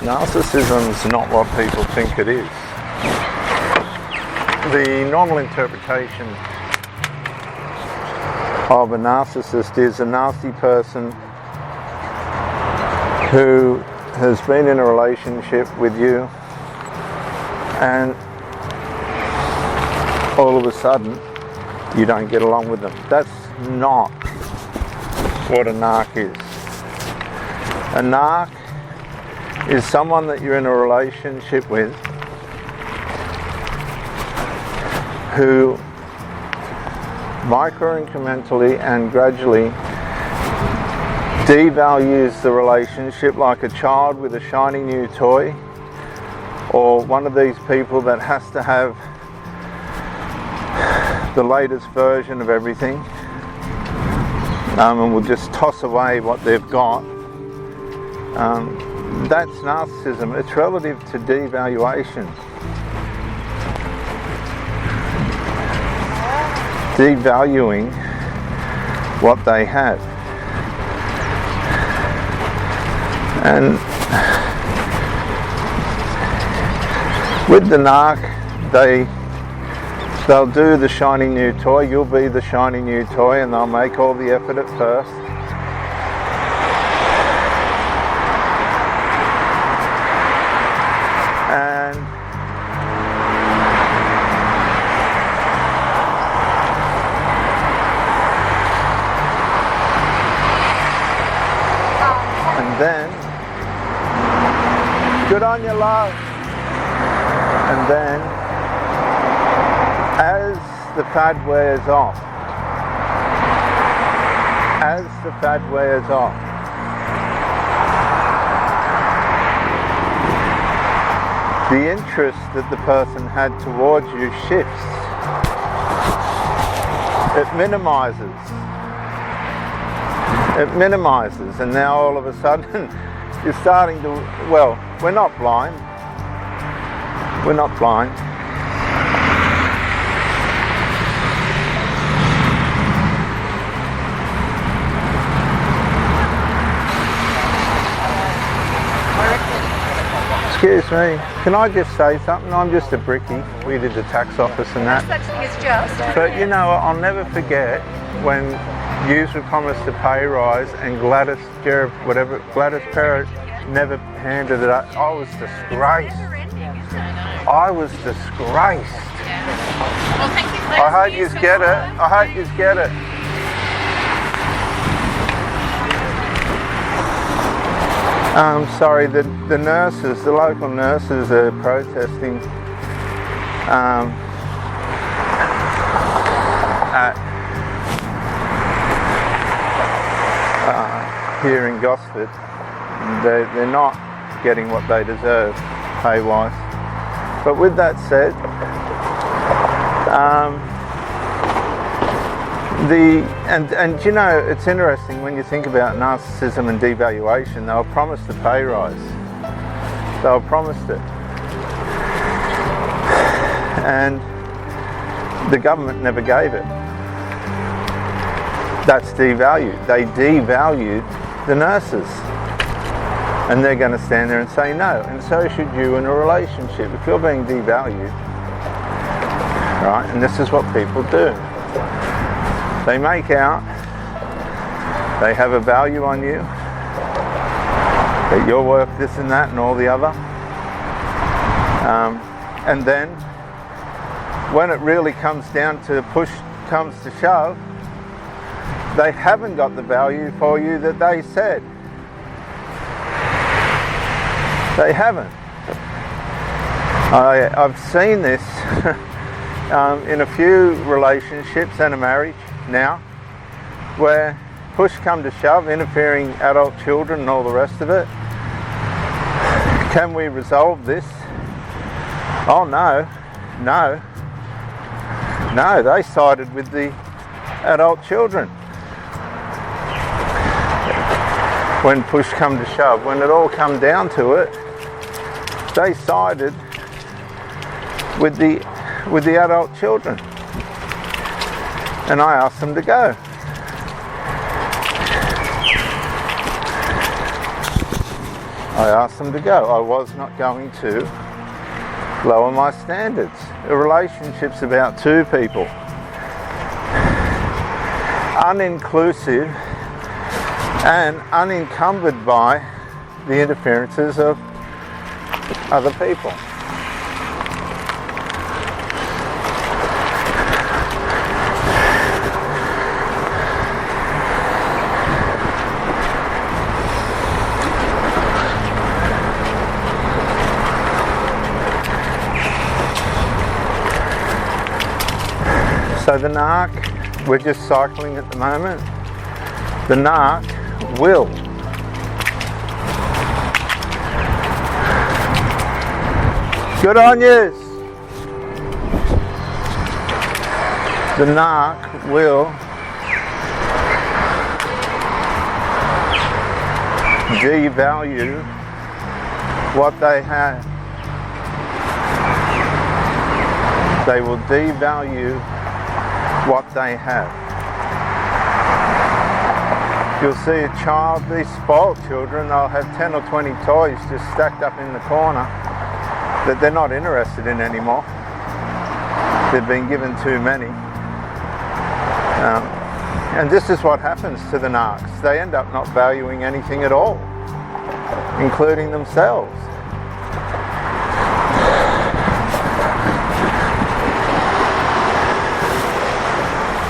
Narcissism's not what people think it is. The normal interpretation of a narcissist is a nasty person who has been in a relationship with you and all of a sudden you don't get along with them. That's not what a narc is. A narc is someone that you're in a relationship with who micro-incrementally and gradually devalues the relationship, like a child with a shiny new toy, or one of these people that has to have the latest version of everything, and will just toss away what they've got. That's narcissism. It's relative to devaluation. Devaluing what they have. And with the narc, they'll do the shiny new toy. You'll be the shiny new toy, and they'll make all the effort at first. And then, good on you, love. And then, as the fad wears off, the interest that the person had towards you shifts. It minimizes, and now all of a sudden you're starting to, well, we're not blind. Excuse me, can I just say something? I'm just a brickie. We did the tax office and that. No such thing as just. But you know, I'll never forget when yous were promised a pay rise and Gladys Parrott never handed it up. I was disgraced. Well, thank you for I hope you get it. Sorry, the nurses, the local nurses are protesting here in Gosford. They're not getting what they deserve pay-wise. But with that said, and you know, it's interesting when you think about narcissism and devaluation. They were promised a pay rise. They were promised it, and the government never gave it. That's devalued. They devalued the nurses, and they're going to stand there and say no. And so should you in a relationship. If you're being devalued, right? And this is what people do. They make out they have a value on you, that you're worth this and that and all the other. And then when it really comes down to push comes to shove, they haven't got the value for you that they said. They haven't. I've seen this in a few relationships and a marriage now, where push come to shove, interfering adult children and all the rest of it. Can we resolve this? Oh no, they sided with the adult children. When push come to shove, when it all come down to it, they sided with the adult children. And I asked them to go. I asked them to go. I was not going to lower my standards. A relationship's about two people. Uninclusive and unencumbered by the interferences of other people. So the narc, we're just cycling at the moment. The narc will good on yous. The narc will devalue what they have. They will devalue what they have. You'll see a child, these spoiled children, they'll have 10 or 20 toys just stacked up in the corner that they're not interested in anymore. They've been given too many. And this is what happens to the narcs. They end up not valuing anything at all, including themselves.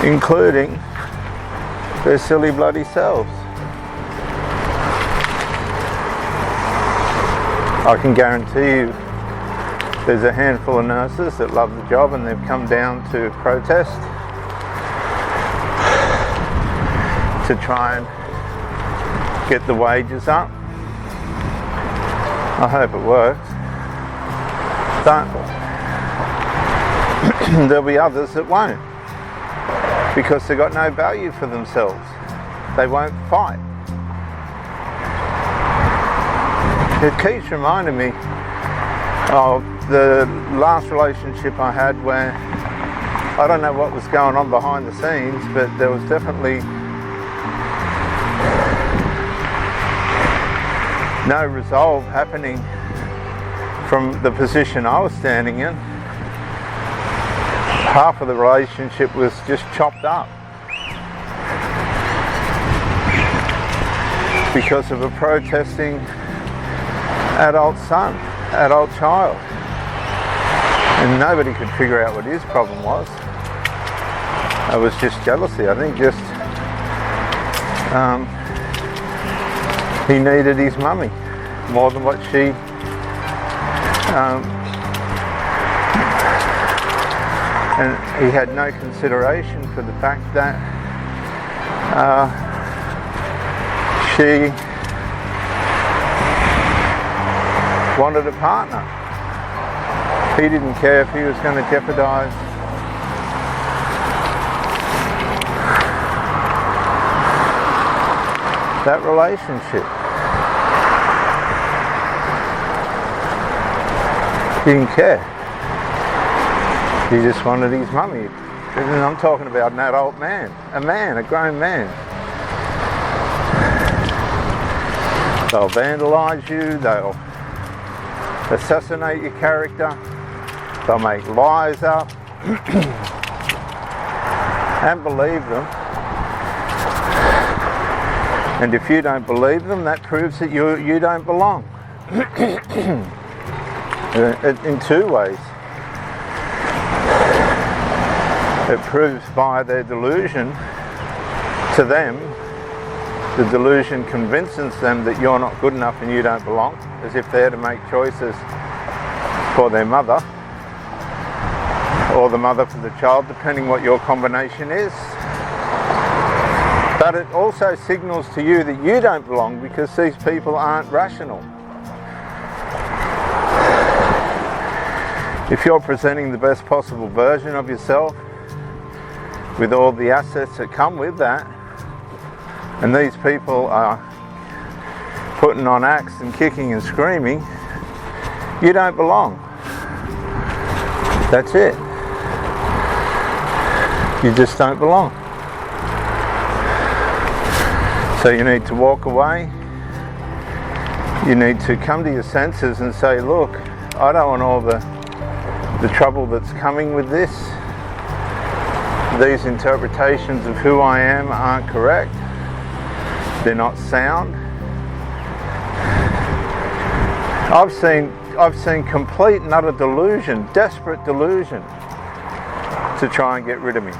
Including their silly bloody selves. I can guarantee you there's a handful of nurses that love the job and they've come down to protest to try and get the wages up. I hope it works. But there'll be others that won't, because they've got no value for themselves. They won't fight. It keeps reminding me of the last relationship I had where I don't know what was going on behind the scenes, but there was definitely no resolve happening from the position I was standing in. Half of the relationship was just chopped up because of a protesting adult child, and nobody could figure out what his problem was. It was just jealousy. I think just he needed his mummy more than what she and he had no consideration for the fact that she wanted a partner. He didn't care if he was going to jeopardize that relationship. He didn't care. He just wanted his mummy. And I'm talking about an adult man, a grown man. They'll vandalise you, they'll assassinate your character, they'll make lies up and believe them. And if you don't believe them, that proves that you don't belong. In two ways. It proves by their delusion to them, the delusion convinces them that you're not good enough and you don't belong, as if they're to make choices for their mother or the mother for the child, depending what your combination is. But it also signals to you that you don't belong because these people aren't rational. If you're presenting the best possible version of yourself with all the assets that come with that, and these people are putting on acts and kicking and screaming, you don't belong. That's it. You just don't belong. So you need to walk away You need to come to your senses and say, look, I don't want all the trouble that's coming with this. These interpretations of who I am aren't correct. They're not sound. I've seen complete and utter delusion, desperate delusion, to try and get rid of me,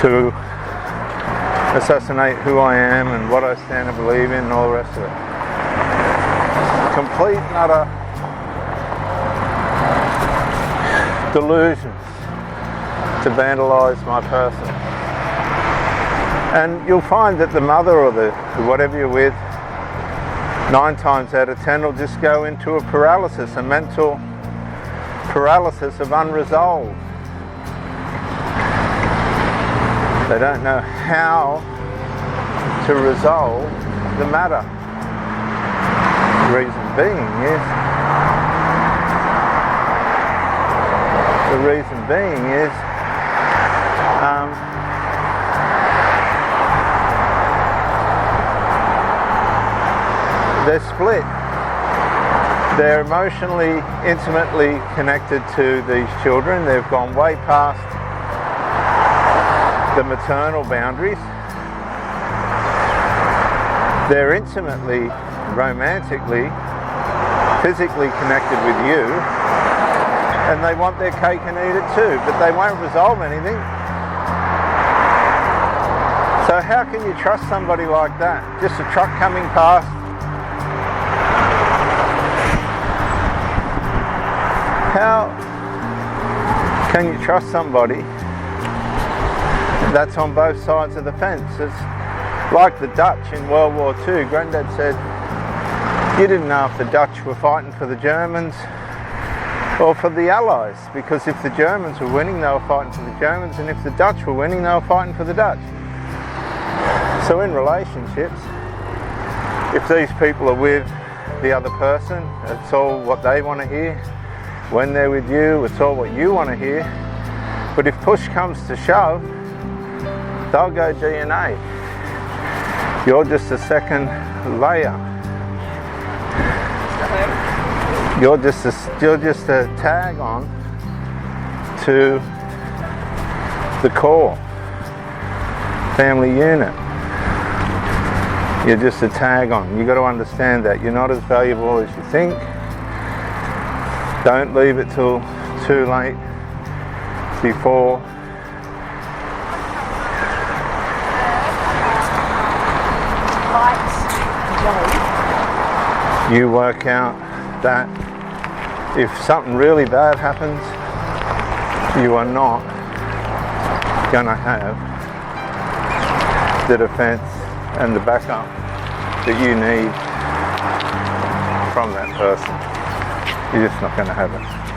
to assassinate who I am and what I stand and believe in and all the rest of it. Complete and utter delusions to vandalise my person. And you'll find that the mother or the whatever you're with, 9 times out of 10 will just go into a paralysis, a mental paralysis of unresolved. They don't know how to resolve the matter. The reason being is they're split. They're emotionally, intimately connected to these children. They've gone way past the maternal boundaries. They're intimately, romantically, physically connected with you, and they want their cake and eat it too, but they won't resolve anything. So how can you trust somebody like that? Just a truck coming past, how can you trust somebody that's on both sides of the fence? It's like the Dutch in World War II. Granddad said, you didn't know if the Dutch were fighting for the Germans or for the Allies, because if the Germans were winning, they were fighting for the Germans, and if the Dutch were winning, they were fighting for the Dutch. So in relationships, if these people are with the other person, it's all what they want to hear. When they're with you, it's all what you want to hear. But if push comes to shove, they'll go DNA. You're just a second layer. You're just a tag on to the core family unit. You're just a tag on. You've got to understand that you're not as valuable as you think. Don't leave it till too late before you work out that if something really bad happens, you are not going to have the defense and the backup that you need from that person. You're just not going to have it.